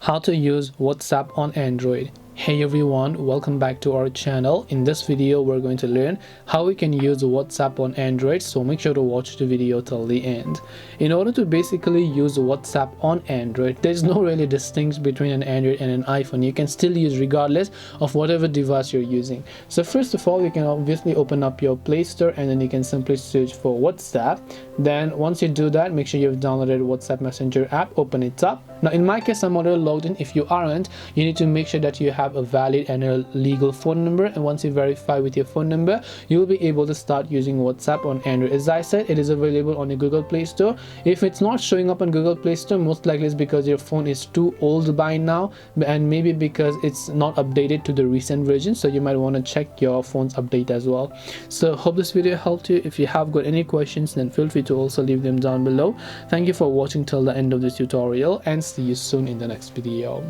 How to use WhatsApp on Android. Hey everyone, welcome back to our channel. In this video we're going to learn how we can use WhatsApp on Android, so make sure to watch the video till the end. In order to basically use WhatsApp on Android, there's no really distinction between an Android and an iPhone. You can still use regardless of whatever device you're using. So first of all, you can obviously open up your Play Store and then you can simply search for WhatsApp. Then once you do that, make sure you've downloaded WhatsApp Messenger app, open it up. Now in my case, I'm already logged in. If you aren't, you need to make sure that you have a valid and a legal phone number, and once you verify with your phone number, you will be able to start using WhatsApp on Android. As I said, it is available on the Google Play Store. If it's not showing up on Google Play Store, most likely it's because your phone is too old by now, and maybe because it's not updated to the recent version, so you might want to check your phone's update as well. So hope this video helped you. If you have got any questions, then feel free to also leave them down below. Thank you for watching till the end of this tutorial, and see you soon in the next video.